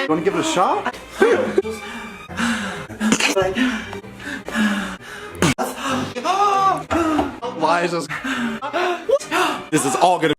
Want to give it a shot? Why is this? This is all gonna.